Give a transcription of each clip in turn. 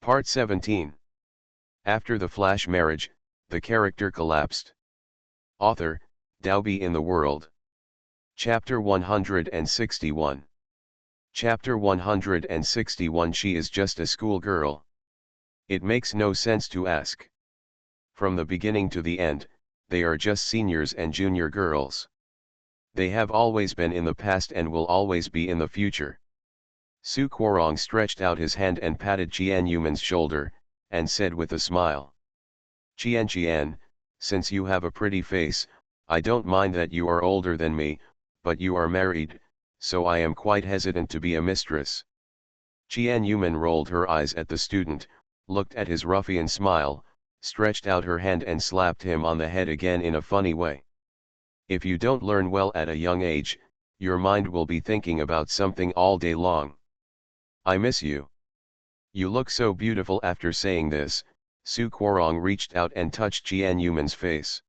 Part 17. After the flash marriage, the character collapsed. Author, Dalby in the World. Chapter 161. Chapter 161. She is just a schoolgirl. It makes no sense to ask. From the beginning to the end, they are just seniors and junior girls. They have always been in the past and will always be in the future. Su Kworong stretched out his hand and patted Qian Yuman's shoulder, and said with a smile. Qian, since you have a pretty face, I don't mind that you are older than me, but you are married, so I am quite hesitant to be a mistress. Qian Yuman rolled her eyes at the student, looked at his ruffian smile, stretched out her hand and slapped him on the head again in a funny way. If you don't learn well at a young age, your mind will be thinking about something all day long. I miss you. You look so beautiful. After saying this, Su Kworong reached out and touched Qian Yuman's face.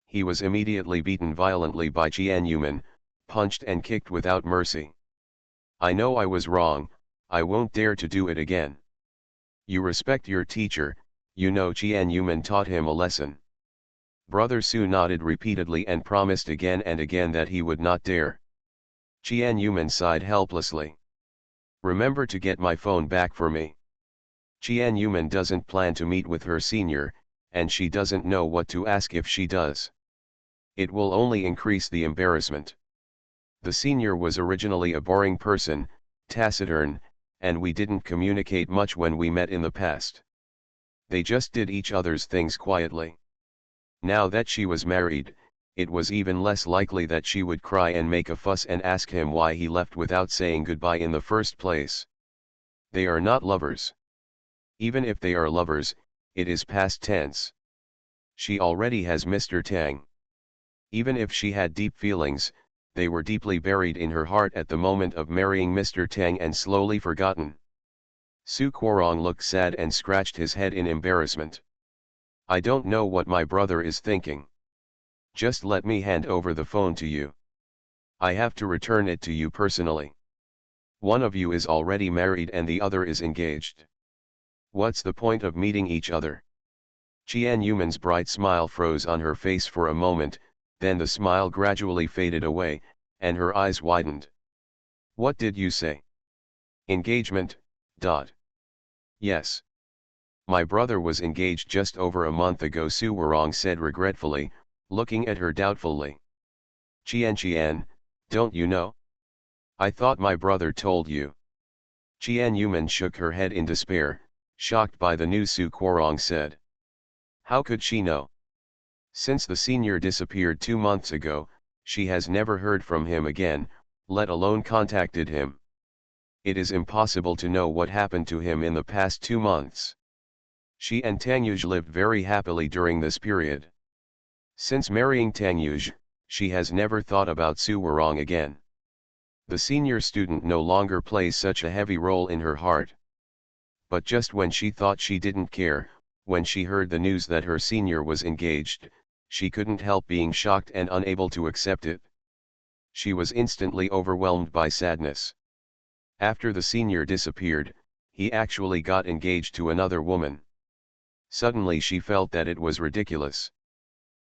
He was immediately beaten violently by Qian Yuman, punched and kicked without mercy. I know I was wrong, I won't dare to do it again. You respect your teacher, you know. Qian Yuman taught him a lesson. Brother Su nodded repeatedly and promised again and again that he would not dare. Qian Yuman sighed helplessly. Remember to get my phone back for me. Qian Yuman doesn't plan to meet with her senior, and she doesn't know what to ask if she does. It will only increase the embarrassment. The senior was originally a boring person, taciturn, and we didn't communicate much when we met in the past. They just did each other's things quietly. Now that she was married, it was even less likely that she would cry and make a fuss and ask him why he left without saying goodbye in the first place. They are not lovers. Even if they are lovers, it is past tense. She already has Mr. Tang. Even if she had deep feelings, they were deeply buried in her heart at the moment of marrying Mr. Tang and slowly forgotten. Su Kworong looked sad and scratched his head in embarrassment. I don't know what my brother is thinking. Just let me hand over the phone to you. I have to return it to you personally. One of you is already married and the other is engaged. What's the point of meeting each other? Qian Yuman's bright smile froze on her face for a moment, then the smile gradually faded away, and her eyes widened. What did you say? Engagement. Yes. My brother was engaged just over a month ago, Su Kworong said regretfully, looking at her doubtfully. Qian, don't you know? I thought my brother told you. Qian Yuman shook her head in despair, shocked by the news. Su Kworong said. How could she know? Since the senior disappeared 2 months ago, she has never heard from him again, let alone contacted him. It is impossible to know what happened to him in the past 2 months. She and Tangyuj lived very happily during this period. Since marrying Tangyuj, she has never thought about Su Kworong again. The senior student no longer plays such a heavy role in her heart. But just when she thought she didn't care, when she heard the news that her senior was engaged, she couldn't help being shocked and unable to accept it. She was instantly overwhelmed by sadness. After the senior disappeared, he actually got engaged to another woman. Suddenly she felt that it was ridiculous.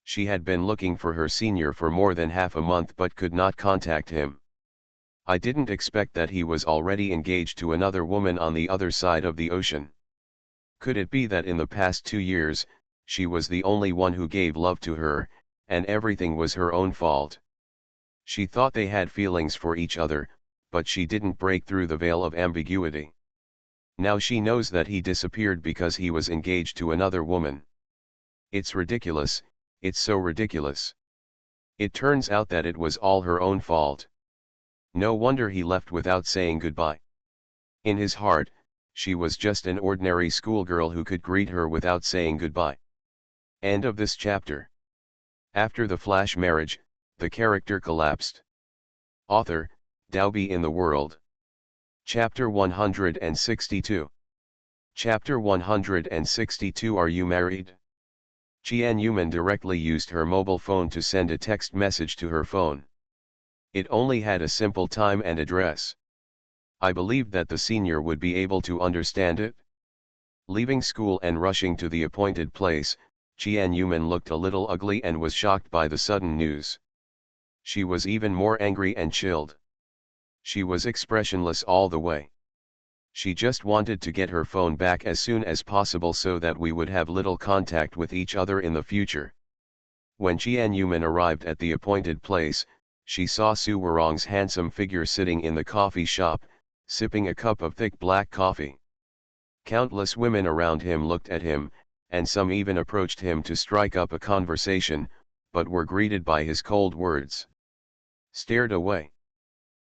She had been looking for her senior for more than half a month but could not contact him. I didn't expect that he was already engaged to another woman on the other side of the ocean. Could it be that in the past 2 years, she was the only one who gave love to her, and everything was her own fault? She thought they had feelings for each other, but she didn't break through the veil of ambiguity. Now she knows that he disappeared because he was engaged to another woman. It's ridiculous, it's so ridiculous. It turns out that it was all her own fault. No wonder he left without saying goodbye. In his heart, she was just an ordinary schoolgirl who could greet her without saying goodbye. End of this chapter. After the flash marriage, the character collapsed. Author, Dalby in the World. Chapter 162. Chapter 162. Are you married? Qian Yuman directly used her mobile phone to send a text message to her phone. It only had a simple time and address. I believed that the senior would be able to understand it. Leaving school and rushing to the appointed place, Jian-Yuman looked a little ugly and was shocked by the sudden news. She was even more angry and chilled. She was expressionless all the way. She just wanted to get her phone back as soon as possible so that we would have little contact with each other in the future. When Jian-Yuman arrived at the appointed place, she saw Su Warong's handsome figure sitting in the coffee shop, sipping a cup of thick black coffee. Countless women around him looked at him, and some even approached him to strike up a conversation, but were greeted by his cold words. Stared away.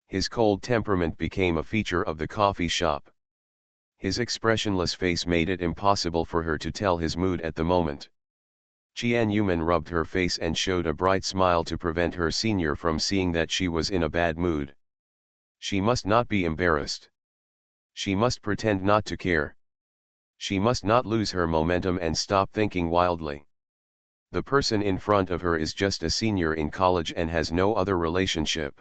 His cold temperament became a feature of the coffee shop. His expressionless face made it impossible for her to tell his mood at the moment. Jian-Yuman rubbed her face and showed a bright smile to prevent her senior from seeing that she was in a bad mood. She must not be embarrassed. She must pretend not to care. She must not lose her momentum and stop thinking wildly. The person in front of her is just a senior in college and has no other relationship.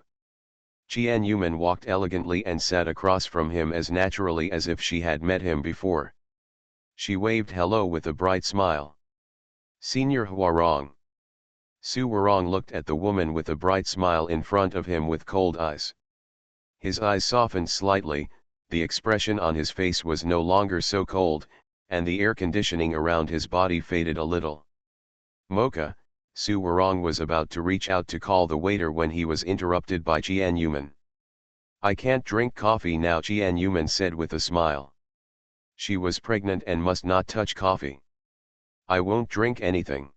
Jian-Yuman walked elegantly and sat across from him as naturally as if she had met him before. She waved hello with a bright smile. Senior Huarong. Su Warong looked at the woman with a bright smile in front of him with cold eyes. His eyes softened slightly, the expression on his face was no longer so cold, and the air conditioning around his body faded a little. Mocha, Su Warong was about to reach out to call the waiter when he was interrupted by Jian-Yuman. I can't drink coffee now, Jian-Yuman said with a smile. She was pregnant and must not touch coffee. I won't drink anything.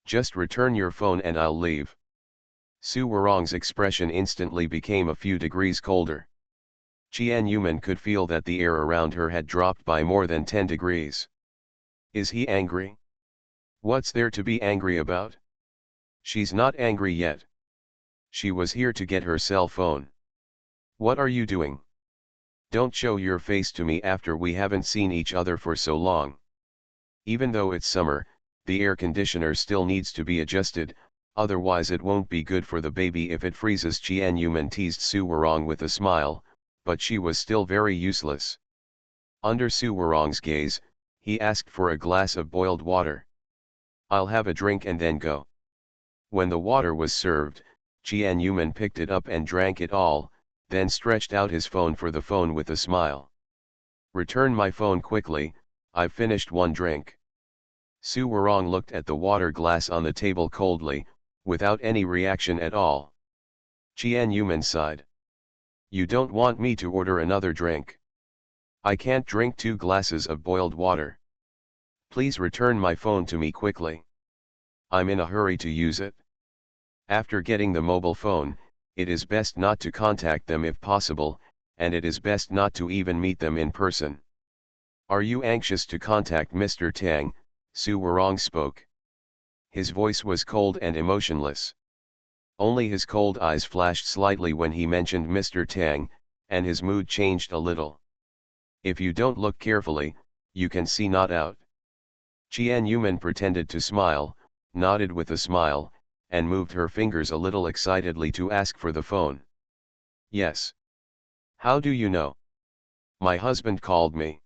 Just return your phone and I'll leave. Su Warong's expression instantly became a few degrees colder. Jian-Yuman could feel that the air around her had dropped by more than 10 degrees. Is he angry? What's there to be angry about? She's not angry yet. She was here to get her cell phone. What are you doing? Don't show your face to me after we haven't seen each other for so long. Even though it's summer, the air conditioner still needs to be adjusted, otherwise it won't be good for the baby if it freezes. Jian-Yuman teased Su Warong with a smile, but she was still very useless. Under Su Warong's gaze, he asked for a glass of boiled water. I'll have a drink and then go. When the water was served, Jian-Yuman picked it up and drank it all, then stretched out his phone for the phone with a smile. Return my phone quickly, I've finished one drink. Su Warong looked at the water glass on the table coldly, without any reaction at all. Jian-Yuman sighed. You don't want me to order another drink? I can't drink 2 glasses of boiled water. Please return my phone to me quickly. I'm in a hurry to use it. After getting the mobile phone, it is best not to contact them if possible, and it is best not to even meet them in person. Are you anxious to contact Mr. Tang? Su Warong spoke. His voice was cold and emotionless. Only his cold eyes flashed slightly when he mentioned Mr. Tang, and his mood changed a little. If you don't look carefully, you can see not out. Jian-Yuman pretended to smile, nodded with a smile, and moved her fingers a little excitedly to ask for the phone. Yes. How do you know? My husband called me.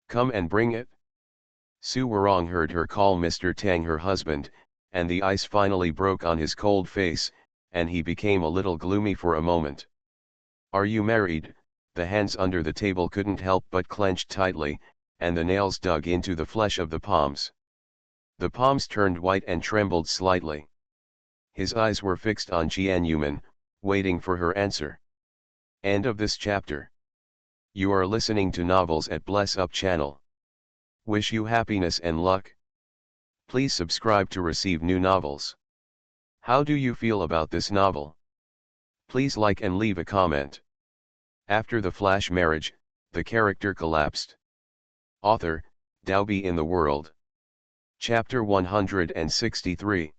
Come and bring it. Su Warong heard her call Mr. Tang her husband, and the ice finally broke on his cold face, and he became a little gloomy for a moment. Are you married? The hands under the table couldn't help but clenched tightly, and the nails dug into the flesh of the palms. The palms turned white and trembled slightly. His eyes were fixed on Jian-Yuman, waiting for her answer. End of this chapter. You are listening to Novels at Bless Up channel. Wish you happiness and luck. Please subscribe to receive new novels. How do you feel about this novel? Please like and leave a comment. After the flash marriage, the character collapsed. Author, Daobi in the World. Chapter 163.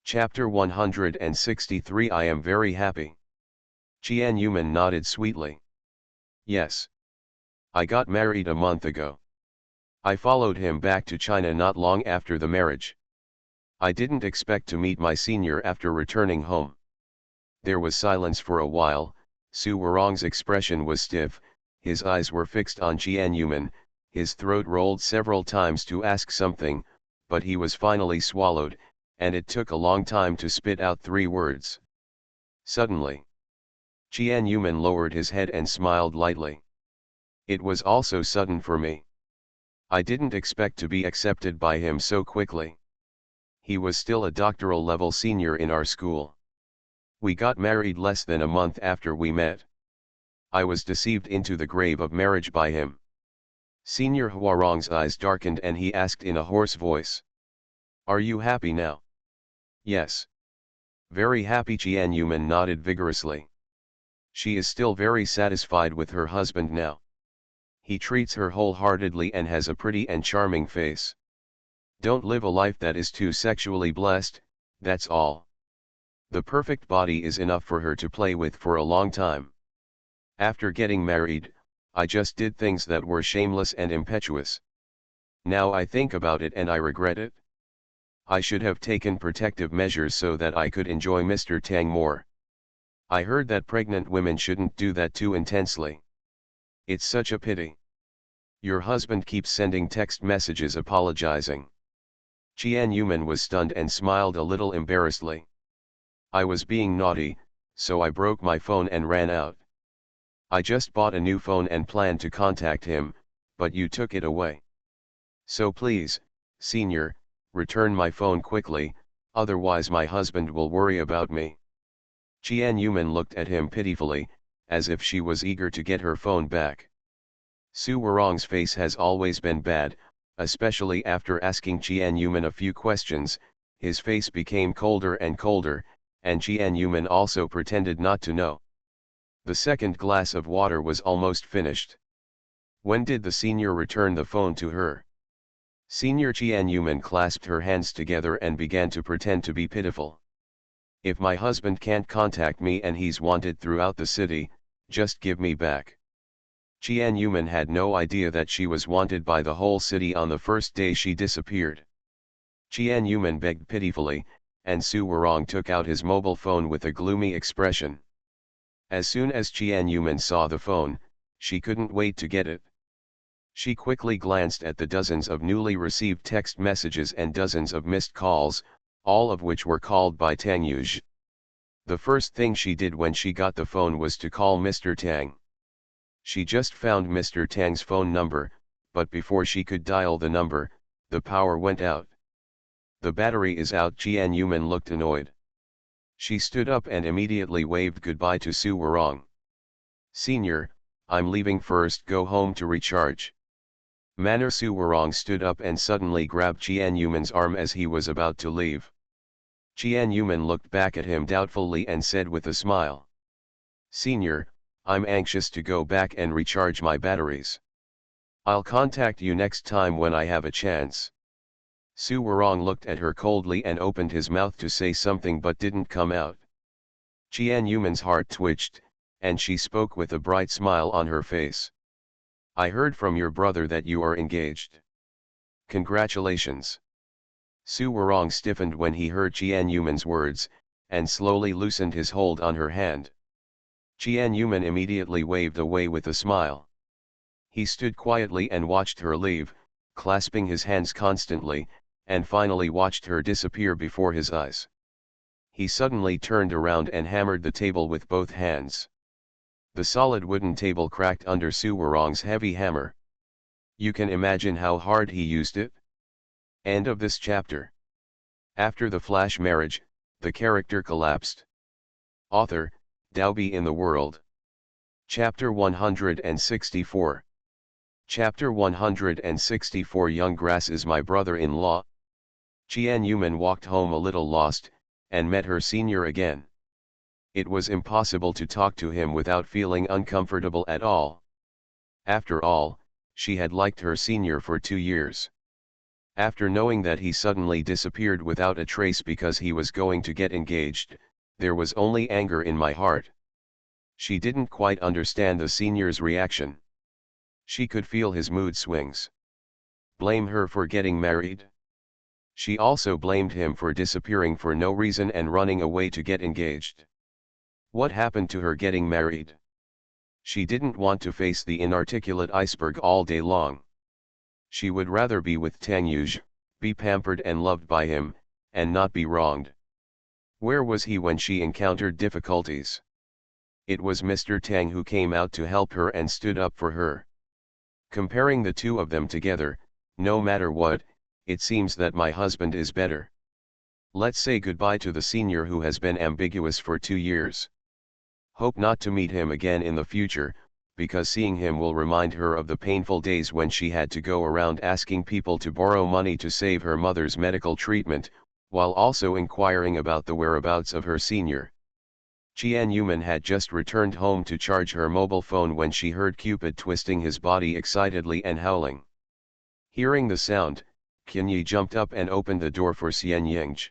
Chapter 163. I am very happy. Jian-Yuman nodded sweetly. Yes. I got married a month ago. I followed him back to China not long after the marriage. I didn't expect to meet my senior after returning home. There was silence for a while. Su Warong's expression was stiff, his eyes were fixed on Jian-Yuman, His throat rolled several times to ask something, but he was finally swallowed, and it took a long time to spit out 3 words. Suddenly, Qian Yuman lowered his head and smiled lightly. It was also sudden for me. I didn't expect to be accepted by him so quickly. He was still a doctoral level senior in our school. We got married less than a month after we met. I was deceived into the grave of marriage by him. Senior Huarong's eyes darkened and he asked in a hoarse voice. Are you happy now? Yes. Very happy, Qian Yuman nodded vigorously. She is still very satisfied with her husband now. He treats her wholeheartedly and has a pretty and charming face. Don't live a life that is too sexually blessed, that's all. The perfect body is enough for her to play with for a long time. After getting married, I just did things that were shameless and impetuous. Now I think about it and I regret it. I should have taken protective measures so that I could enjoy Mr. Tang more. I heard that pregnant women shouldn't do that too intensely. It's such a pity. Your husband keeps sending text messages apologizing. Qian Yuman was stunned and smiled a little embarrassedly. I was being naughty, so I broke my phone and ran out. I just bought a new phone and planned to contact him, but you took it away. So please, senior, return my phone quickly, otherwise my husband will worry about me. Qian Yuman looked at him pitifully, as if she was eager to get her phone back. Su Warong's face has always been bad, especially after asking Qian Yuman a few questions. His face became colder and colder, and Qian Yuman also pretended not to know. The second glass of water was almost finished. When did the senior return the phone to her? Senior Qian Yuman clasped her hands together and began to pretend to be pitiful. If my husband can't contact me and he's wanted throughout the city, just give me back. Qian Yuman had no idea that she was wanted by the whole city on the first day she disappeared. Qian Yuman begged pitifully, and Su Warong took out his mobile phone with a gloomy expression. As soon as Qian Yuman saw the phone, she couldn't wait to get it. She quickly glanced at the dozens of newly received text messages and dozens of missed calls, all of which were called by Tang Yuj. The first thing she did when she got the phone was to call Mr. Tang. She just found Mr. Tang's phone number, but before she could dial the number, the power went out. The battery is out. Qian Yuman looked annoyed. She stood up and immediately waved goodbye to Su Warong. Senior, I'm leaving first, go home to recharge. Manner Su Warong stood up and suddenly grabbed Qian Yuman's arm as he was about to leave. Qian Yuman looked back at him doubtfully and said with a smile. Senior, I'm anxious to go back and recharge my batteries. I'll contact you next time when I have a chance. Su Warong looked at her coldly and opened his mouth to say something but didn't come out. Qian Yuman's heart twitched, and she spoke with a bright smile on her face. I heard from your brother that you are engaged. Congratulations. Su Warong stiffened when he heard Qian Yuman's words, and slowly loosened his hold on her hand. Qian Yuman immediately waved away with a smile. He stood quietly and watched her leave, clasping his hands constantly, and finally watched her disappear before his eyes. He suddenly turned around and hammered the table with both hands. The solid wooden table cracked under Su Warong's heavy hammer. You can imagine how hard he used it. End of this chapter. After the flash marriage, the character collapsed. Author, Daobi in the World. Chapter 164. Chapter 164. Young Grass is my brother-in-law. Qian Yuman walked home a little lost, and met her senior again. It was impossible to talk to him without feeling uncomfortable at all. After all, she had liked her senior for 2 years. After knowing that he suddenly disappeared without a trace because he was going to get engaged, there was only anger in my heart. She didn't quite understand the senior's reaction. She could feel his mood swings. Blame her for getting married? She also blamed him for disappearing for no reason and running away to get engaged. What happened to her getting married? She didn't want to face the inarticulate iceberg all day long. She would rather be with Tang Yuj, be pampered and loved by him, and not be wronged. Where was he when she encountered difficulties? It was Mr. Tang who came out to help her and stood up for her. Comparing the two of them together, no matter what, it seems that my husband is better. Let's say goodbye to the senior who has been ambiguous for 2 years. Hope not to meet him again in the future, because seeing him will remind her of the painful days when she had to go around asking people to borrow money to save her mother's medical treatment, while also inquiring about the whereabouts of her senior. Qian Yuman had just returned home to charge her mobile phone when she heard Cupid twisting his body excitedly and howling. Hearing the sound, Qianyi jumped up and opened the door for Xian Yingzhi.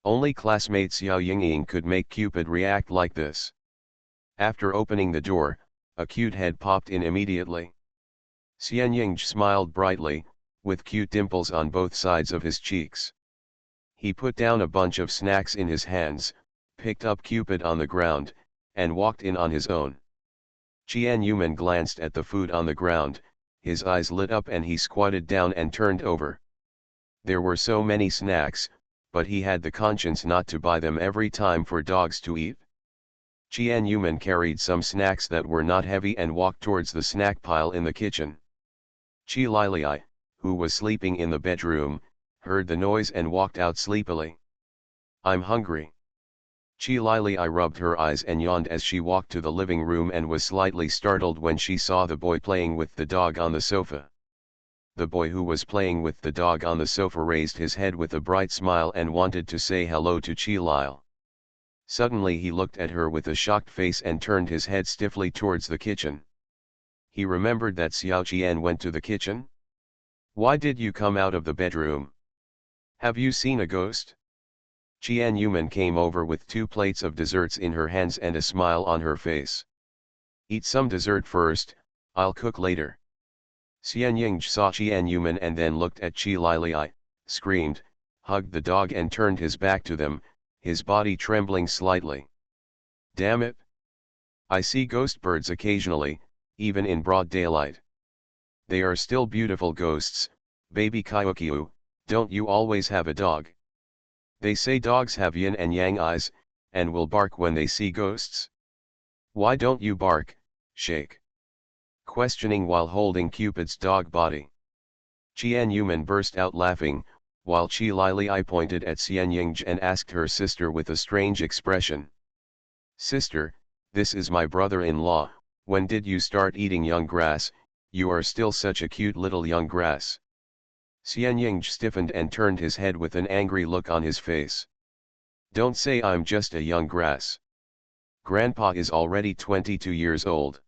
Only classmate Xiao Yingying could make Cupid react like this. After opening the door, a cute head popped in immediately. Xian Yingzhi smiled brightly, with cute dimples on both sides of his cheeks. He put down a bunch of snacks in his hands, picked up Cupid on the ground, and walked in on his own. Qian Yuman glanced at the food on the ground, his eyes lit up and he squatted down and turned over. There were so many snacks, but he had the conscience not to buy them every time for dogs to eat. Qian Yuman carried some snacks that were not heavy and walked towards the snack pile in the kitchen. Qi Lilii, who was sleeping in the bedroom, heard the noise and walked out sleepily. I'm hungry. Qi Lilii rubbed her eyes and yawned as she walked to the living room and was slightly startled when she saw the boy playing with the dog on the sofa. The boy who was playing with the dog on the sofa raised his head with a bright smile and wanted to say hello to Qi Lilii. Suddenly he looked at her with a shocked face and turned his head stiffly towards the kitchen. He remembered that Xiao Qian went to the kitchen. Why did you come out of the bedroom? Have you seen a ghost? Qian Yuman came over with 2 plates of desserts in her hands and a smile on her face. Eat some dessert first, I'll cook later. Xian Yingzhi saw Qian Yuman and then looked at Qi Lilii, screamed, hugged the dog and turned his back to them, his body trembling slightly. Damn it! I see ghost birds occasionally, even in broad daylight. They are still beautiful ghosts, baby Kyokyu, don't you always have a dog? They say dogs have yin and yang eyes, and will bark when they see ghosts. Why don't you bark, shake? Questioning while holding Cupid's dog body. Qian Yuman burst out laughing, while Qi Lilii pointed at Xian Yingzhi and asked her sister with a strange expression. Sister, this is my brother-in-law, when did you start eating young grass? You are still such a cute little young grass. Xian Yingzhi stiffened and turned his head with an angry look on his face. Don't say I'm just a young grass. Grandpa is already 22 years old.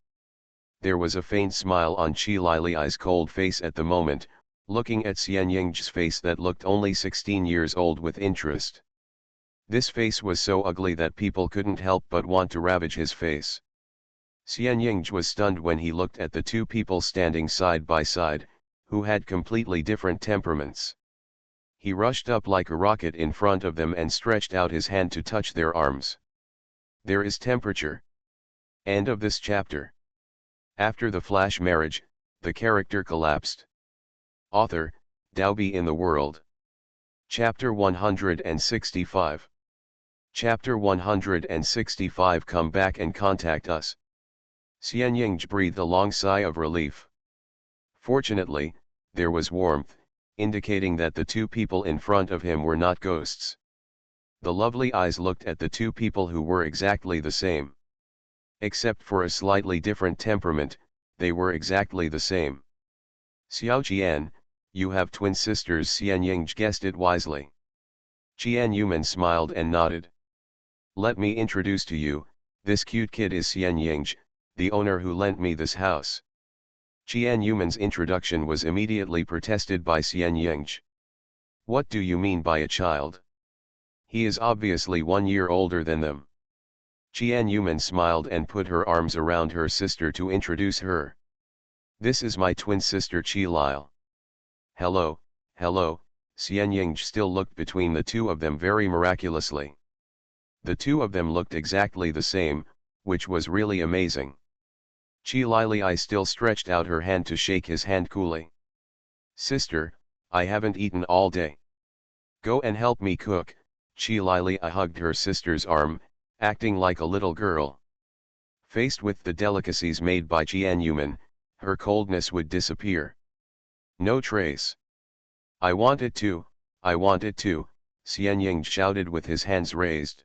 There was a faint smile on Qi Lilii's cold face at the moment, looking at Xian Yingzhi's face that looked only 16 years old with interest. This face was so ugly that people couldn't help but want to ravage his face. Xian Yingzhi was stunned when he looked at the 2 people standing side by side, who had completely different temperaments. He rushed up like a rocket in front of them and stretched out his hand to touch their arms. There is temperature. End of this chapter. After the flash marriage, the character collapsed. Author, Daobi in the World. Chapter 165. Chapter 165 Come back and contact us. Xian Yingzhi breathed a long sigh of relief. Fortunately, there was warmth, indicating that the 2 people in front of him were not ghosts. The lovely eyes looked at the 2 people who were exactly the same. Except for a slightly different temperament, they were exactly the same. Xiao Qian, you have twin sisters, Xian Yingzhi guessed it wisely. Qian Yuman smiled and nodded. Let me introduce to you, this cute kid is Xian Yingzhi, the owner who lent me this house. Qian Yuman's introduction was immediately protested by Xian Yingzhi. What do you mean by a child? He is obviously 1 year older than them. Qian Yuman smiled and put her arms around her sister to introduce her. This is my twin sister Qi Lile. Hello, hello, Xian Yingzhi still looked between the 2 of them very miraculously. The 2 of them looked exactly the same, which was really amazing. Qi Lilii still stretched out her hand to shake his hand coolly. Sister, I haven't eaten all day. Go and help me cook. Chi hugged her sister's arm, acting like a little girl. Faced with the delicacies made by Jianyuman, her coldness would disappear. No trace. I want it too, Xianying shouted with his hands raised.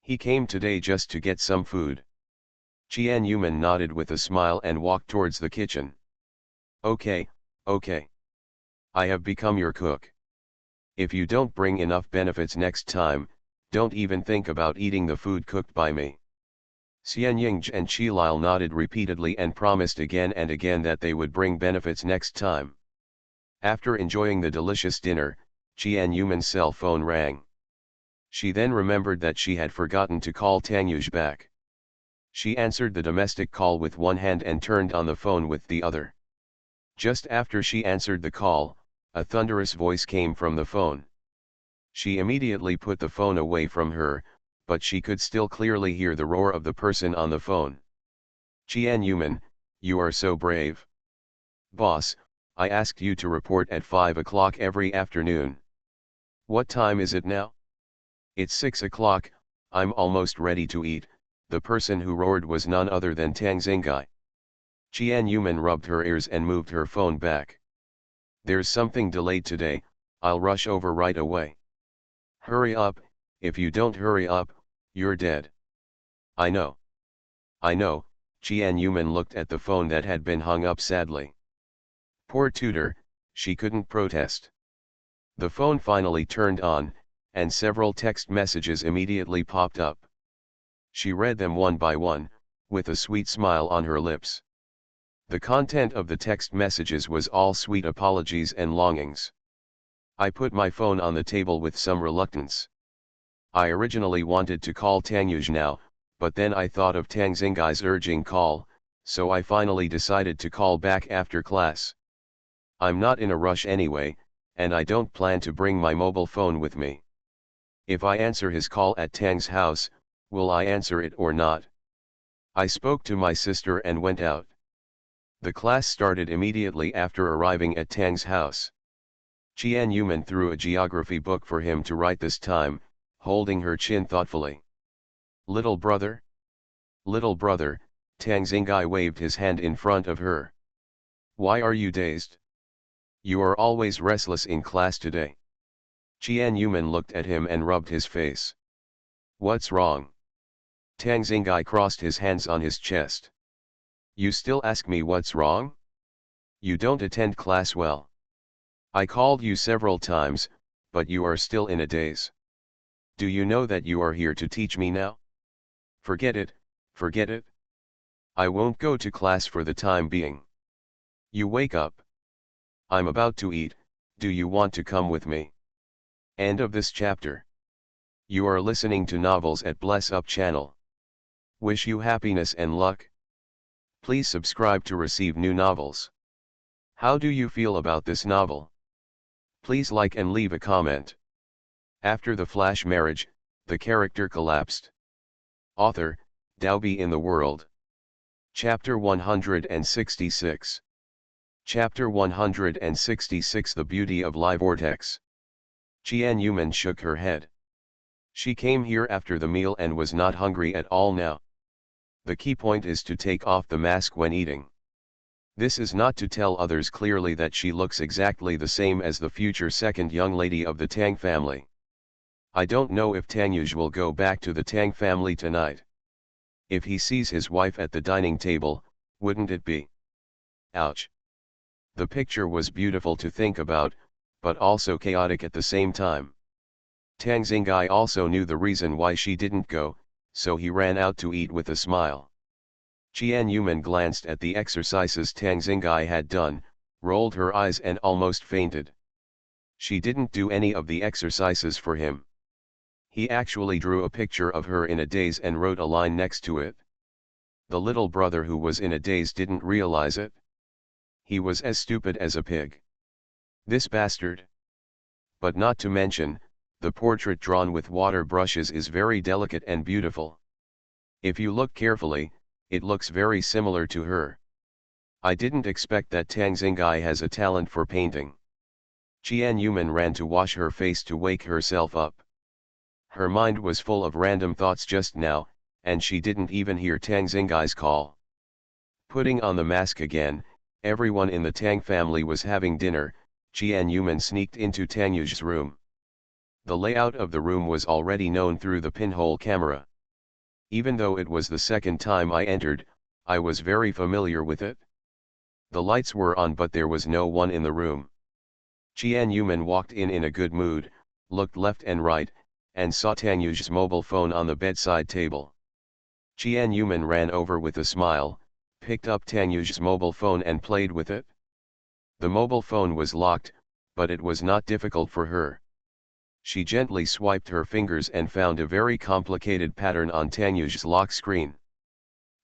He came today just to get some food. Jianyuman nodded with a smile and walked towards the kitchen. Okay, okay. I have become your cook. If you don't bring enough benefits next time, don't even think about eating the food cooked by me. Xianying and Qilal nodded repeatedly and promised again and again that they would bring benefits next time. After enjoying the delicious dinner, Jianyuman's cell phone rang. She then remembered that she had forgotten to call Tangyuj back. She answered the domestic call with one hand and turned on the phone with the other. Just after she answered the call, a thunderous voice came from the phone. She immediately put the phone away from her, but she could still clearly hear the roar of the person on the phone. Jianyuman, you are so brave. Boss, I asked you to report at 5 o'clock every afternoon. What time is it now? It's 6 o'clock, I'm almost ready to eat. The person who roared was none other than Tang Xingai. Jianyuman rubbed her ears and moved her phone back. There's something delayed today, I'll rush over right away. Hurry up, if you don't hurry up, you're dead. I know. Jianyuman looked at the phone that had been hung up sadly. Poor tutor, she couldn't protest. The phone finally turned on, and several text messages immediately popped up. She read them one by one, with a sweet smile on her lips. The content of the text messages was all sweet apologies and longings. I put my phone on the table with some reluctance. I originally wanted to call Tangyuj now, but then I thought of Tang Xingai's urging call, so I finally decided to call back after class. I'm not in a rush anyway, and I don't plan to bring my mobile phone with me. If I answer his call at Tang's house, will I answer it or not? I spoke to my sister and went out. The class started immediately after arriving at Tang's house. Jianyuman threw a geography book for him to write this time, holding her chin thoughtfully. Little brother? Little brother, Tang Xingai waved his hand in front of her. Why are you dazed? You are always restless in class today. Jianyuman looked at him and rubbed his face. What's wrong? Tang Xingai crossed his hands on his chest. You still ask me what's wrong? You don't attend class well. I called you several times, but you are still in a daze. Do you know that you are here to teach me now? Forget it, forget it. I won't go to class for the time being. You wake up. I'm about to eat, do you want to come with me? End of this chapter. You are listening to Novels at Bless Up channel. Wish you happiness and luck. Please subscribe to receive new novels. How do you feel about this novel? Please like and leave a comment. After the flash marriage, the character collapsed. Author, Daobi in the World. Chapter 166. Chapter 166 The Beauty of Live Vortex. Jianyuman shook her head. She came here after the meal and was not hungry at all now. The key point is to take off the mask when eating. This is not to tell others clearly that she looks exactly the same as the future second young lady of the Tang family. I don't know if Tangyuj will go back to the Tang family tonight. If he sees his wife at the dining table, wouldn't it be? Ouch. The picture was beautiful to think about, but also chaotic at the same time. Tang Xingai also knew the reason why she didn't go, so he ran out to eat with a smile. Jianyuman glanced at the exercises Tang Xingai had done, rolled her eyes and almost fainted. She didn't do any of the exercises for him. He actually drew a picture of her in a daze and wrote a line next to it. The little brother who was in a daze didn't realize it. He was as stupid as a pig. This bastard. But not to mention, the portrait drawn with water brushes is very delicate and beautiful. If you look carefully, it looks very similar to her. I didn't expect that Tang Xingai has a talent for painting. Qian Yuman ran to wash her face to wake herself up. Her mind was full of random thoughts just now, and she didn't even hear Tang Xingai's call. Putting on the mask again, everyone in the Tang family was having dinner. Qian Yuman sneaked into Tang Yu's room. The layout of the room was already known through the pinhole camera. Even though it was the second time I entered, I was very familiar with it. The lights were on but there was no one in the room. Qian Yuman walked in a good mood, looked left and right, and saw Tang Yu's mobile phone on the bedside table. Qian Yuman ran over with a smile, picked up Tang Yu's mobile phone and played with it. The mobile phone was locked, but it was not difficult for her. She gently swiped her fingers and found a very complicated pattern on Tang Yu's lock screen.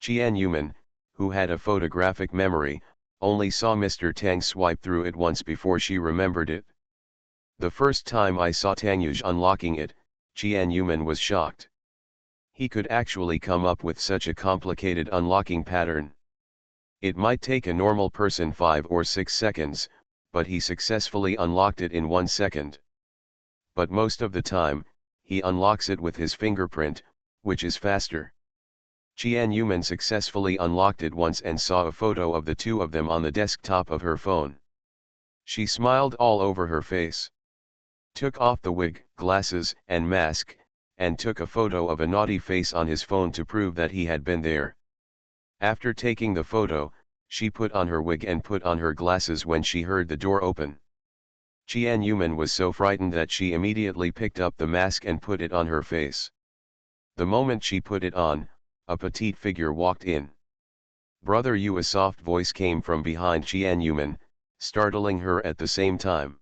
Qian Yuman, who had a photographic memory, only saw Mr. Tang swipe through it once before she remembered it. The first time I saw Tang Yu unlocking it, Qian Yuman was shocked. He could actually come up with such a complicated unlocking pattern. It might take a normal person 5 or 6 seconds, but he successfully unlocked it in 1 second. But most of the time, he unlocks it with his fingerprint, which is faster. Qian Yuman successfully unlocked it once and saw a photo of the two of them on the desktop of her phone. She smiled all over her face. Took off the wig, glasses, and mask, and took a photo of a naughty face on his phone to prove that he had been there. After taking the photo, she put on her wig and put on her glasses when she heard the door open. Qian Yuman was so frightened that she immediately picked up the mask and put it on her face. The moment she put it on, a petite figure walked in. "Brother Yu," a soft voice came from behind Qian Yuman, startling her at the same time.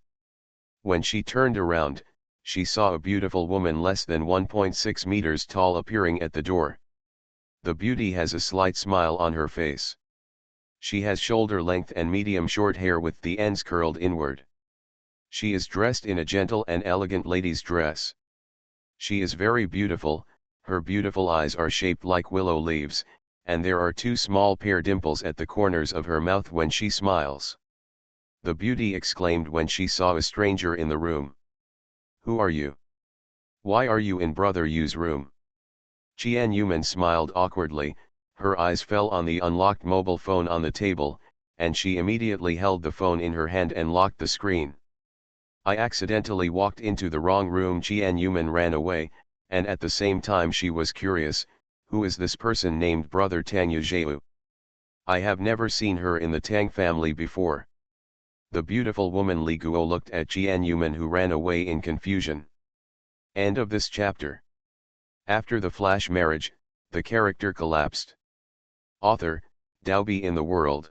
When she turned around, she saw a beautiful woman less than 1.6 meters tall appearing at the door. The beauty has a slight smile on her face. She has shoulder length and medium short hair with the ends curled inward. She is dressed in a gentle and elegant lady's dress. She is very beautiful. Her beautiful eyes are shaped like willow leaves, and there are 2 small pear dimples at the corners of her mouth when she smiles. The beauty exclaimed when she saw a stranger in the room. "Who are you? Why are you in Brother Yu's room?" Qian Yuman smiled awkwardly. Her eyes fell on the unlocked mobile phone on the table, and she immediately held the phone in her hand and locked the screen. "I accidentally walked into the wrong room." Qian Yuman ran away, and at the same time she was curious, who is this person named Brother Tang Yuzhou? I have never seen her in the Tang family before. The beautiful woman Li Guo looked at Qian Yuman, who ran away in confusion. End of this chapter. After the flash marriage, the character collapsed. Author, Daobi in the World.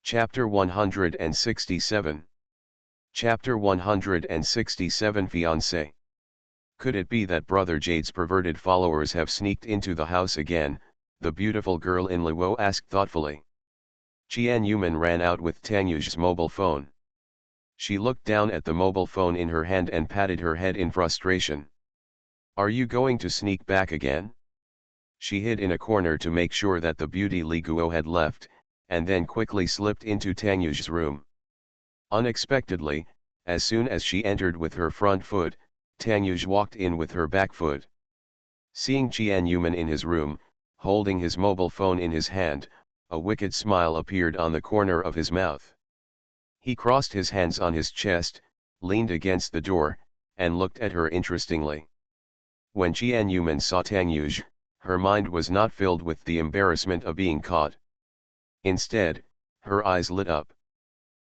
Chapter 167. Chapter 167, Fiancé. Could it be that Brother Jade's perverted followers have sneaked into the house again? The beautiful girl in Luo asked thoughtfully. Qian Yuman ran out with Tang Yu's mobile phone. She looked down at the mobile phone in her hand and patted her head in frustration. "Are you going to sneak back again?" She hid in a corner to make sure that the beauty Li Guo had left, and then quickly slipped into Tang Yu's room. Unexpectedly, as soon as she entered with her front foot, Tang Yu walked in with her back foot. Seeing Qian Yuman in his room, holding his mobile phone in his hand, a wicked smile appeared on the corner of his mouth. He crossed his hands on his chest, leaned against the door, and looked at her interestingly. When Qian Yuman saw Tang Yu, her mind was not filled with the embarrassment of being caught. Instead, her eyes lit up.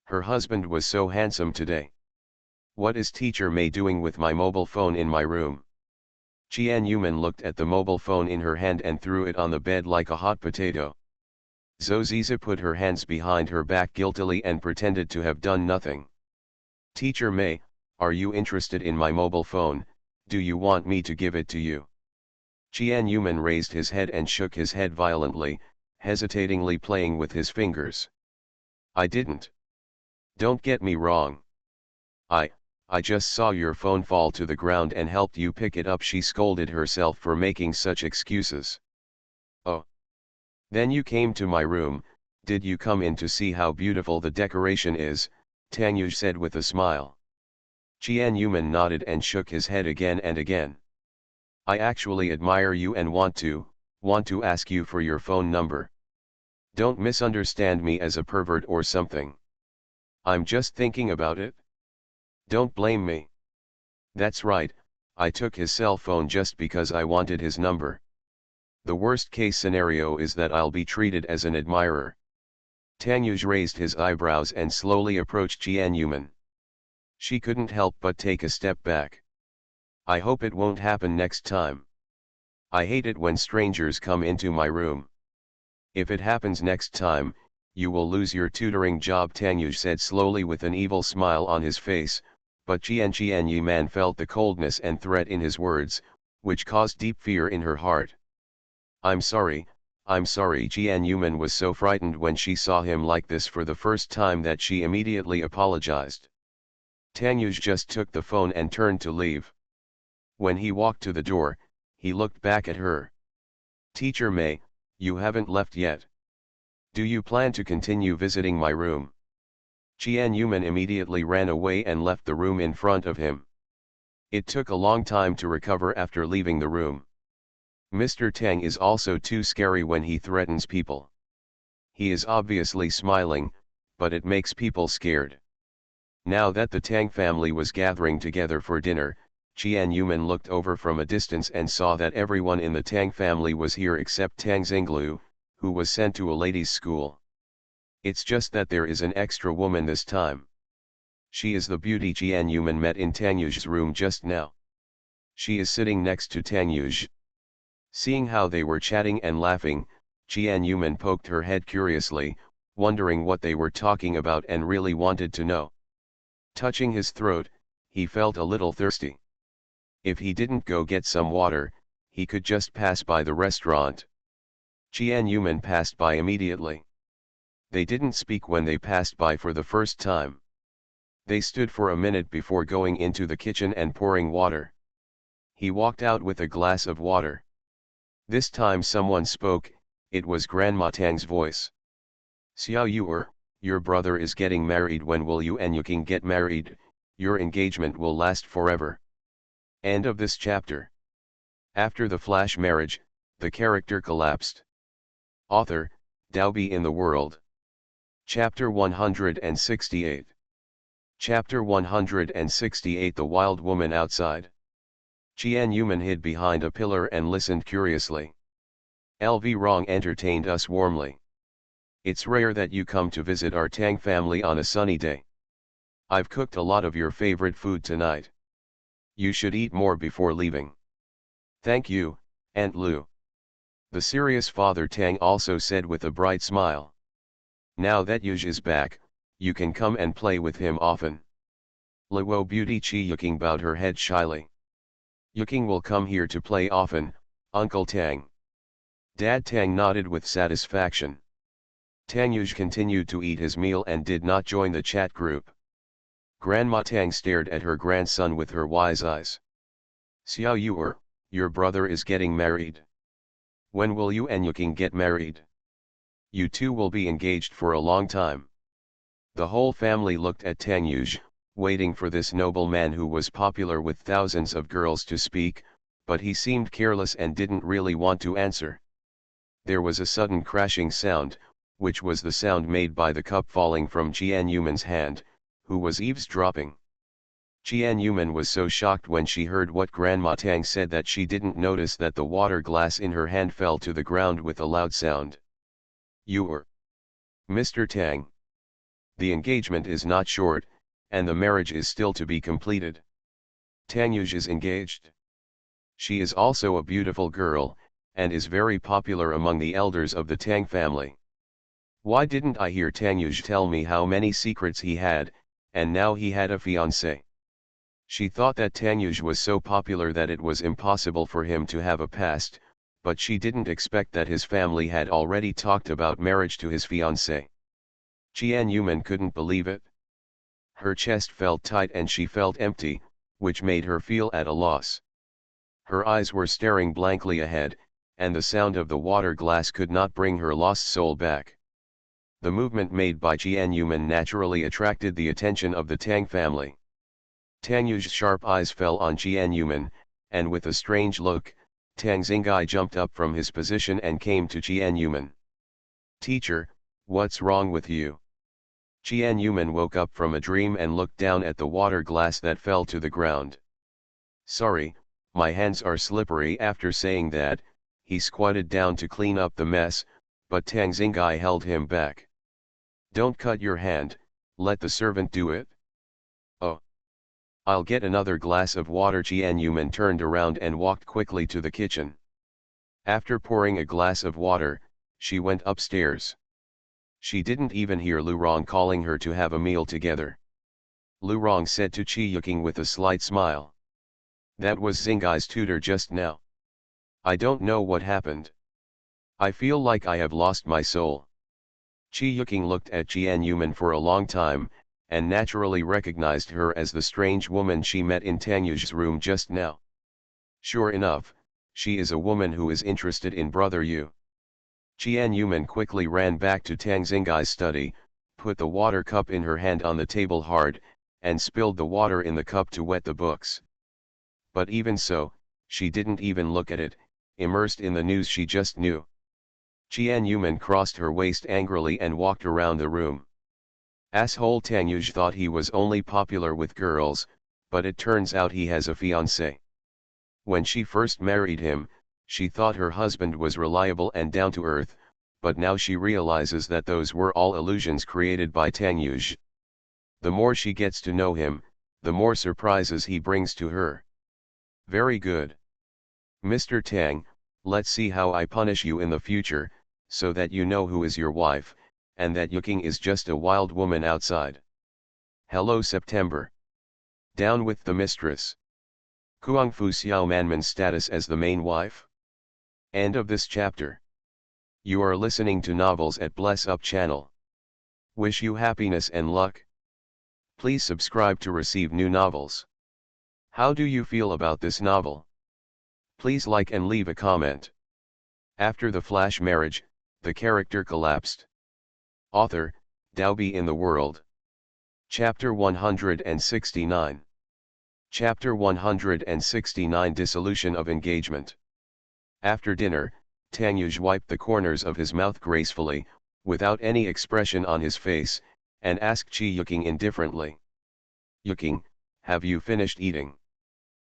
Her husband was so handsome today. What is Teacher Mei doing with my mobile phone in my room? Qian Yuman looked at the mobile phone in her hand and threw it on the bed like a hot potato. Zhou Ziza put her hands behind her back guiltily and pretended to have done nothing. "Teacher Mei, are you interested in my mobile phone? Do you want me to give it to you?" Qian Yuman raised his head and shook his head violently, hesitatingly playing with his fingers. "I didn't. Don't get me wrong. I just saw your phone fall to the ground and helped you pick it up." She scolded herself for making such excuses. "Oh. Then you came to my room, Did you come in to see how beautiful the decoration is? Tang Yuj said with a smile. Jian Yuman nodded and shook his head again and again. I actually admire you and want to ask you for your phone number. Don't misunderstand me as a pervert or something. I'm just thinking about it. Don't blame me. That's right, I took his cell phone just because I wanted his number. The worst case scenario is that I'll be treated as an admirer. Tang Yuj raised his eyebrows and slowly approached Jian Yuman. She couldn't help but take a step back. I hope it won't happen next time. I hate it when strangers come into my room. If it happens next time, you will lose your tutoring job, Tang Yuj said slowly with an evil smile on his face, but Jian Yuman felt the coldness and threat in his words, which caused deep fear in her heart. I'm sorry, Jian Yuman was so frightened when she saw him like this for the first time that she immediately apologized. Tang Yuj just took the phone and turned to leave. When he walked to the door, he looked back at her. Teacher Mei, you haven't left yet. Do you plan to continue visiting my room? Jian Yuman immediately ran away and left the room in front of him. It took a long time to recover after leaving the room. Mr. Tang is also too scary when he threatens people. He is obviously smiling, but it makes people scared. Now that the Tang family was gathering together for dinner, Jian Yuman looked over from a distance and saw that everyone in the Tang family was here except Tang Xinglu, who was sent to a ladies' school. It's just that there is an extra woman this time. She is the beauty Jian Yuman met in Tang Yuj's room just now. She is sitting next to Tang Yuj. Seeing how they were chatting and laughing, Jian Yuman poked her head curiously, wondering what they were talking about and really wanted to know. Touching his throat, he felt a little thirsty. If he didn't go get some water, he could just pass by the restaurant. Jian Yuman passed by immediately. They didn't speak when they passed by for the first time. They stood for a minute before going into the kitchen and pouring water. He walked out with a glass of water. This time someone spoke, it was Grandma Tang's voice. Xiao Yuer, your brother is getting married. When will you and Yuking get married? Your engagement will last forever. End of this chapter. After the flash marriage, the character collapsed. Author, Daobi in the World. Chapter 168. Chapter 168. The Wild Woman Outside. Jian Yuman hid behind a pillar and listened curiously. LV Rong entertained us warmly. It's rare that you come to visit our Tang family on a sunny day. I've cooked a lot of your favorite food tonight. You should eat more before leaving. Thank you, Aunt Lu. The serious Father Tang also said with a bright smile. Now that Yuj is back, you can come and play with him often. Luo Beauty Chi Yuking bowed her head shyly. Yuking will come here to play often, Uncle Tang. Dad Tang nodded with satisfaction. Tang Yuj continued to eat his meal and did not join the chat group. Grandma Tang stared at her grandson with her wise eyes. Xiao Yuer, your brother is getting married. When will you and Yuking get married? You two will be engaged for a long time. The whole family looked at Tang Yuj, waiting for this noble man who was popular with thousands of girls to speak, but he seemed careless and didn't really want to answer. There was a sudden crashing sound, which was the sound made by the cup falling from Jian Yuman's hand, who was eavesdropping. Jian Yuman was so shocked when she heard what Grandma Tang said that she didn't notice that the water glass in her hand fell to the ground with a loud sound. Mr. Tang. The engagement is not short, and the marriage is still to be completed. Tang Yuj is engaged. She is also a beautiful girl, and is very popular among the elders of the Tang family. Why didn't I hear Tang Yuj tell me how many secrets he had, and now he had a fiancé? She thought that Tang Yuj was so popular that it was impossible for him to have a past, but she didn't expect that his family had already talked about marriage to his fiancé. Jian Yuman couldn't believe it. Her chest felt tight and she felt empty, which made her feel at a loss. Her eyes were staring blankly ahead, and the sound of the water glass could not bring her lost soul back. The movement made by Jianyuman naturally attracted the attention of the Tang family. Tang Yu's sharp eyes fell on Jianyuman, and with a strange look, Tang Xingai jumped up from his position and came to Jianyuman. "Teacher, what's wrong with you?" Jianyuman woke up from a dream and looked down at the water glass that fell to the ground. "Sorry, my hands are slippery." After saying that, he squatted down to clean up the mess, but Tang Xingai held him back. "Don't cut your hand, let the servant do it." "Oh. I'll get another glass of water." Jianyuman turned around and walked quickly to the kitchen. After pouring a glass of water, she went upstairs. She didn't even hear Lu Rong calling her to have a meal together. Lu Rong said to Chi Yuking with a slight smile. "That was Xingai's tutor just now. I don't know what happened. I feel like I have lost my soul." Chi Yuking looked at Jianyuman for a long time, and naturally recognized her as the strange woman she met in Tang Yu's room just now. Sure enough, she is a woman who is interested in Brother Yu. Jianyuman quickly ran back to Tang Xingai's study, put the water cup in her hand on the table hard, and spilled the water in the cup to wet the books. But even so, she didn't even look at it, immersed in the news she just knew. Jianyuman crossed her waist angrily and walked around the room. Asshole Tang Yuj thought he was only popular with girls, but it turns out he has a fiancé. When she first married him, she thought her husband was reliable and down to earth, but now she realizes that those were all illusions created by Tang Yuj. The more she gets to know him, the more surprises he brings to her. Very good. Mr. Tang, let's see how I punish you in the future, so that you know who is your wife, and that Yuking is just a wild woman outside. Hello September. Down with the mistress. Kuangfu Xiao Manman's status as the main wife? End of this chapter. You are listening to Novels at Bless Up channel. Wish you happiness and luck. Please subscribe to receive new novels. How do you feel about this novel? Please like and leave a comment. After the flash marriage, the character collapsed. Author, Daobi in the World. Chapter 169. Chapter 169 Dissolution of Engagement. After dinner, Tang Yuj wiped the corners of his mouth gracefully, without any expression on his face, and asked Chi Yuking indifferently. "Yuking, have you finished eating?"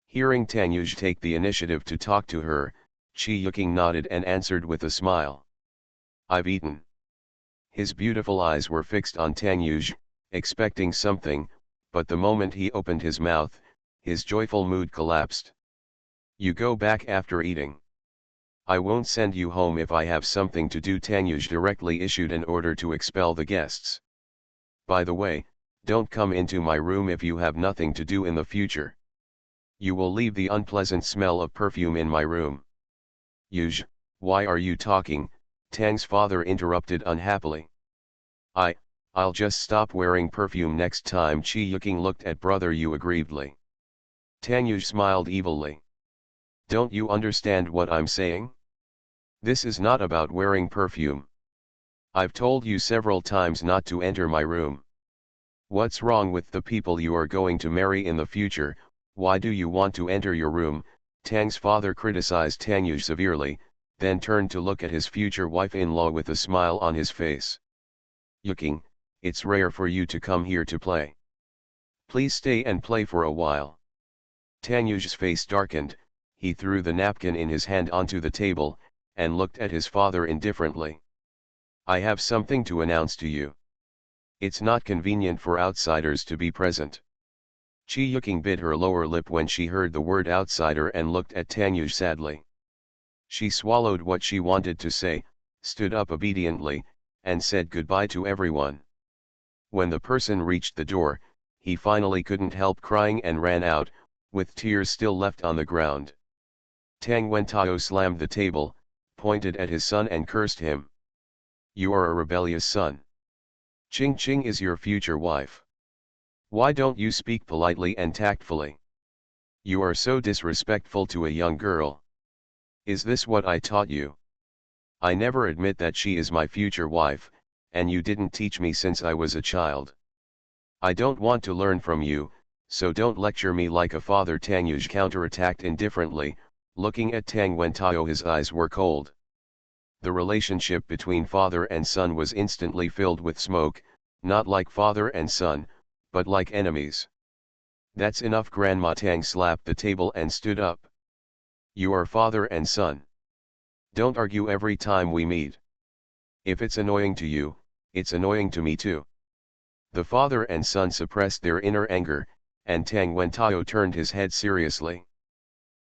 Hearing Tang Yuj take the initiative to talk to her, Chi Yuking nodded and answered with a smile. "I've eaten." His beautiful eyes were fixed on Tang Yuj, expecting something, but the moment he opened his mouth, his joyful mood collapsed. "You go back after eating. I won't send you home if I have something to do." Tang Yuj directly issued an order to expel the guests. "By the way, don't come into my room if you have nothing to do in the future. You will leave the unpleasant smell of perfume in my room." "Yuj, why are you talking?" Tang's father interrupted unhappily. I'll just stop wearing perfume next time." Chi Yuking looked at Brother Yu aggrievedly. Tang Yuj smiled evilly. "Don't you understand what I'm saying? This is not about wearing perfume. I've told you several times not to enter my room. What's wrong with the people you are going to marry in the future? Why do you want to enter your room?" Tang's father criticized Tang Yuj severely, then turned to look at his future wife-in-law with a smile on his face. "Yuking, it's rare for you to come here to play. Please stay and play for a while." Tang Yuj's face darkened, he threw the napkin in his hand onto the table, and looked at his father indifferently. "I have something to announce to you. It's not convenient for outsiders to be present." Chi Yuking bit her lower lip when she heard the word outsider and looked at Tang Yuj sadly. She swallowed what she wanted to say, stood up obediently, and said goodbye to everyone. When the person reached the door, he finally couldn't help crying and ran out, with tears still left on the ground. Tang Wentao slammed the table, pointed at his son and cursed him. "You are a rebellious son. Ching Ching is your future wife. Why don't you speak politely and tactfully? You are so disrespectful to a young girl. Is this what I taught you? I never admit that she is my future wife, and you didn't teach me since I was a child. I don't want to learn from you, so don't lecture me like a father. Tang Yuj counterattacked indifferently, looking at Tang Wentao. His eyes were cold. The relationship between father and son was instantly filled with smoke, not like father and son, but like enemies. That's enough. Grandma Tang slapped the table and stood up. You are father and son. Don't argue every time we meet. If it's annoying to you, it's annoying to me too. The father and son suppressed their inner anger, and Tang Wentao turned his head seriously.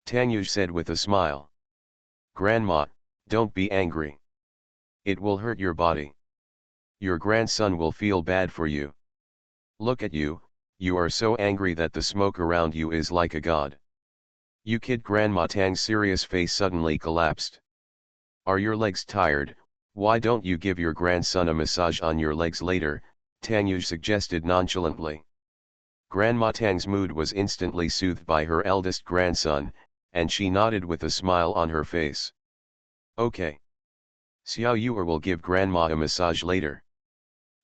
Tang Yuj said with a smile. Grandma, don't be angry. It will hurt your body. Your grandson will feel bad for you. Look at you, you are so angry that the smoke around you is like a god. You kid. Grandma Tang's serious face suddenly collapsed. Are your legs tired? Why don't you give your grandson a massage on your legs later? Tang Yuj suggested nonchalantly. Grandma Tang's mood was instantly soothed by her eldest grandson, and she nodded with a smile on her face. Okay. Xiao Yuer will give Grandma a massage later.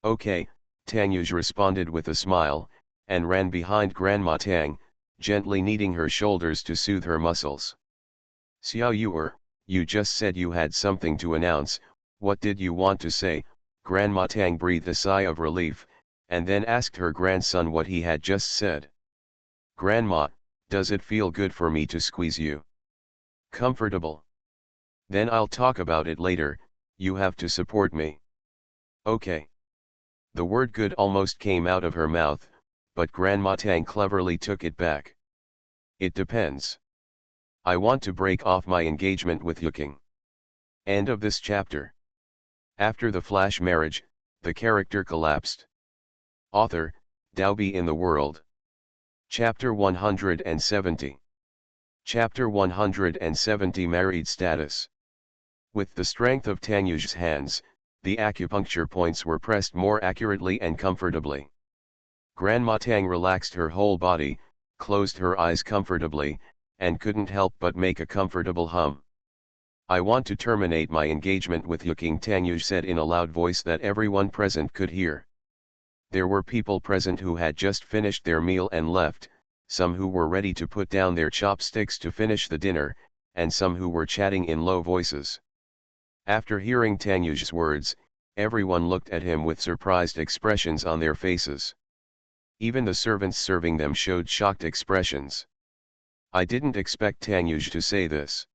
Okay, Tang Yuj responded with a smile, and ran behind Grandma Tang, gently kneading her shoulders to soothe her muscles. Xiao Yuer, you just said you had something to announce. What did you want to say? Grandma Tang breathed a sigh of relief, and then asked her grandson what he had just said. Grandma, does it feel good for me to squeeze you? Comfortable. Then I'll talk about it later. You have to support me. Okay. The word good almost came out of her mouth, but Grandma Tang cleverly took it back. It depends. I want to break off my engagement with Yuking. End of this chapter. After the flash marriage, the character collapsed. Author, Daobi in the World. Chapter 170. Chapter 170 Married Status. With the strength of Tang Yuj's hands, the acupuncture points were pressed more accurately and comfortably. Grandma Tang relaxed her whole body, closed her eyes comfortably, and couldn't help but make a comfortable hum. I want to terminate my engagement with Yuking, Tang Yuj said in a loud voice that everyone present could hear. There were people present who had just finished their meal and left, some who were ready to put down their chopsticks to finish the dinner, and some who were chatting in low voices. After hearing Tang Yuj's words, everyone looked at him with surprised expressions on their faces. Even the servants serving them showed shocked expressions. I didn't expect Tang Yuj to say this.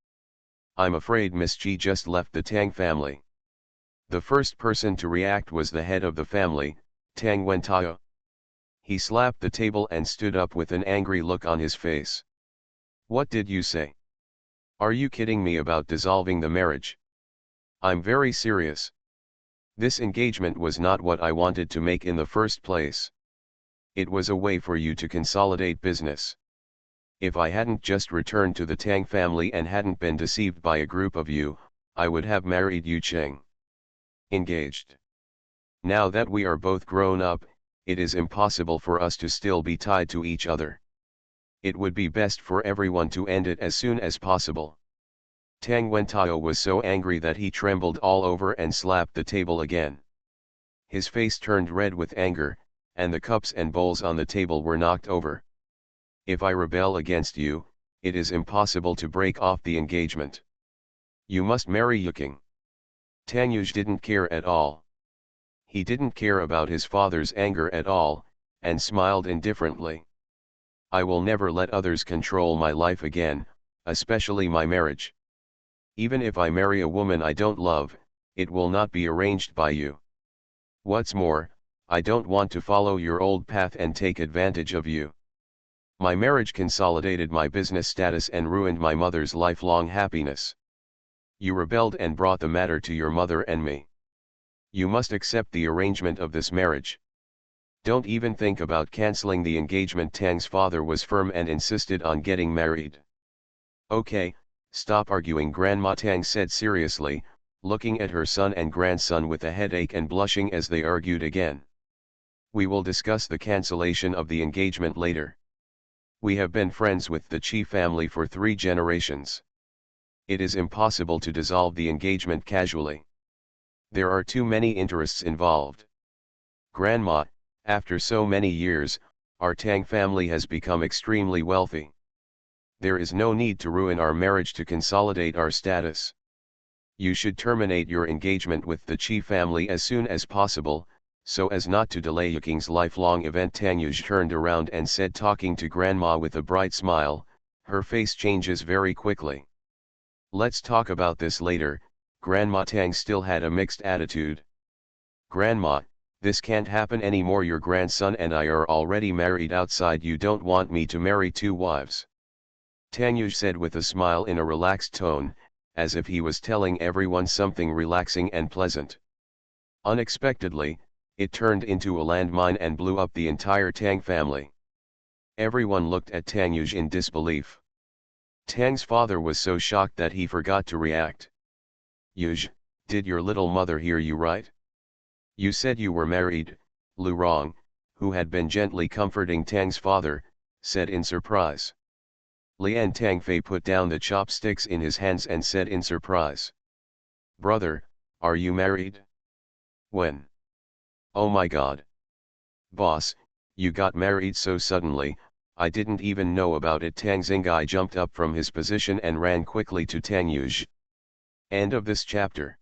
I'm afraid Miss Ji just left the Tang family. The first person to react was the head of the family, Tang Wentao. He slapped the table and stood up with an angry look on his face. What did you say? Are you kidding me about dissolving the marriage? I'm very serious. This engagement was not what I wanted to make in the first place. It was a way for you to consolidate business. If I hadn't just returned to the Tang family and hadn't been deceived by a group of you, I would have married Yu Cheng. Engaged. Now that we are both grown up, it is impossible for us to still be tied to each other. It would be best for everyone to end it as soon as possible. Tang Wentao was so angry that he trembled all over and slapped the table again. His face turned red with anger, and the cups and bowls on the table were knocked over. If I rebel against you, it is impossible to break off the engagement. You must marry Yuking. Tang Yuj didn't care at all. He didn't care about his father's anger at all, and smiled indifferently. I will never let others control my life again, especially my marriage. Even if I marry a woman I don't love, it will not be arranged by you. What's more, I don't want to follow your old path and take advantage of you. My marriage consolidated my business status and ruined my mother's lifelong happiness. You rebelled and brought the matter to your mother and me. You must accept the arrangement of this marriage. Don't even think about canceling the engagement. Tang's father was firm and insisted on getting married. Okay, stop arguing, Grandma Tang said seriously, looking at her son and grandson with a headache and blushing as they argued again. We will discuss the cancellation of the engagement later. We have been friends with the Qi family for 3 generations. It is impossible to dissolve the engagement casually. There are too many interests involved. Grandma, after so many years, our Tang family has become extremely wealthy. There is no need to ruin our marriage to consolidate our status. You should terminate your engagement with the Chi family as soon as possible, so as not to delay Yiking's lifelong event. Tang Yuj turned around and said, talking to Grandma with a bright smile. Her face changes very quickly. Let's talk about this later. Grandma Tang still had a mixed attitude. Grandma, this can't happen anymore. Your grandson and I are already married outside. You don't want me to marry two wives. Tang Yuj said with a smile in a relaxed tone, as if he was telling everyone something relaxing and pleasant. Unexpectedly, it turned into a landmine and blew up the entire Tang family. Everyone looked at Tang Yuj in disbelief. Tang's father was so shocked that he forgot to react. Yuj, did your little mother hear you right? You said you were married, Lu Rong, who had been gently comforting Tang's father, said in surprise. Lian Tangfei put down the chopsticks in his hands and said in surprise. Brother, are you married? When? Oh my God. Boss, you got married so suddenly, I didn't even know about it. Tang Xingai jumped up from his position and ran quickly to Tang Yuj. End of this chapter.